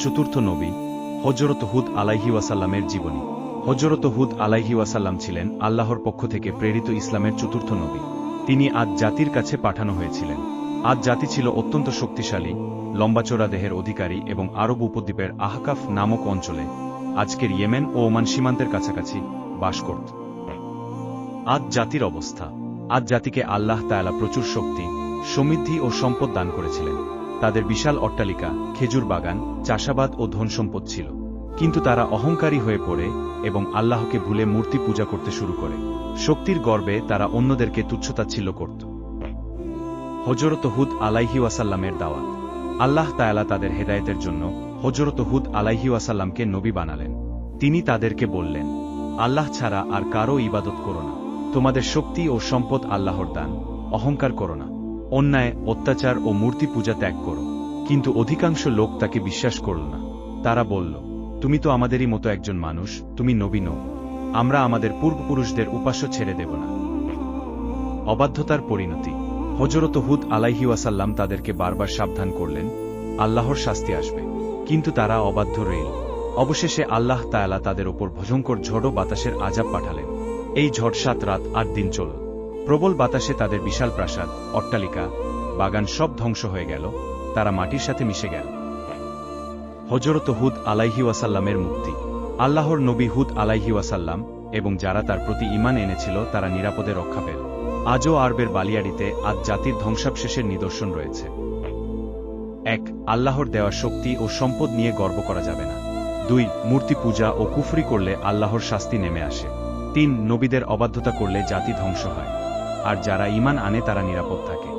চতুর্থ নবী হযরত হুদ আলাইহি ওয়াসাল্লামের জীবনী। হযরত হুদ আলাইহি ওয়াসাল্লাম ছিলেন আল্লাহর পক্ষ থেকে প্রেরিত ইসলামের চতুর্থ নবী। তিনি আদ জাতির কাছে পাঠানো হয়েছিলেন। আদ জাতি ছিল অত্যন্ত শক্তিশালী, লম্বাচোরা দেহের অধিকারী এবং আরব উপদ্বীপের আহকাফ নামক অঞ্চলে, আজকের ইয়েমেন ও ওমান সীমান্তের কাছাকাছি বাস করত। আদ জাতির অবস্থা। আদ জাতিকে আল্লাহ তাআলা প্রচুর শক্তি, সমৃদ্ধি ও সম্পদ দান করেছিলেন। তাদের বিশাল অট্টালিকা, খেজুর বাগান, চাষাবাদ ও ধনসম্পদ ছিল। কিন্তু তারা অহংকারী হয়ে পড়ে এবং আল্লাহকে ভুলে মূর্তি পূজা করতে শুরু করে। শক্তির গর্বে তারা অন্যদেরকে তুচ্ছতাচ্ছিল্য করত। হযরত হুদ আলাইহি ওয়াসাল্লামের দাওয়াত। আল্লাহ তাআলা তাদের হেদায়েতের জন্য হযরত হুদ আলাইহি ওয়াসাল্লামকে নবী বানালেন। তিনি তাদেরকে বললেন, আল্লাহ ছাড়া আর কারো ইবাদত করো না। তোমাদের শক্তি ও সম্পদ আল্লাহর দান, অহংকার করো না। অন্যায়, অত্যাচার ও মূর্তি পূজা ত্যাগ করো। কিন্তু অধিকাংশ লোক তাকে বিশ্বাস করল না। তারা বলল, তুমি তো আমাদেরই মতো একজন মানুষ, তুমি নবী নও। আমরা আমাদের পূর্বপুরুষদের উপাস্য ছেড়ে দেব না। অবাধ্যতার পরিণতি। হযরত হুদ আলাইহি ওয়াসাল্লাম তাদেরকে বারবার সাবধান করলেন, আল্লাহর শাস্তি আসবে। কিন্তু তারা অবাধ্য রইল। অবশেষে আল্লাহ তাআলা তাদের ওপর ভয়ঙ্কর ঝড় ও বাতাসের আযাব পাঠালেন। এই ঝড় 7 রাত 8 দিন চলল। প্রবল বাতাসে তাদের বিশাল প্রাসাদ, অট্টালিকা, বাগান সব ধ্বংস হয়ে গেল। তারা মাটির সাথে মিশে গেল। হযরত হুদ আলাইহি ওয়াসাল্লামের মুক্তি। আল্লাহর নবী হুদ আলাইহি ওয়াসাল্লাম এবং যারা তার প্রতি ঈমান এনেছিল তারা নিরাপদে রক্ষা পেল। আজও আরবের বালিয়াড়িতে আদ জাতির ধ্বংসাবশেষের নিদর্শন রয়েছে। 1. আল্লাহর দেওয়া শক্তি ও সম্পদ নিয়ে গর্ব করা যাবে না। 2. মূর্তি পূজা ও কুফরি করলে আল্লাহর শাস্তি নেমে আসে। 3. নবীদের অবাধ্যতা করলে জাতি ধ্বংস হয়, আর যারা ঈমান আনে তারা নিরাপদ থাকে।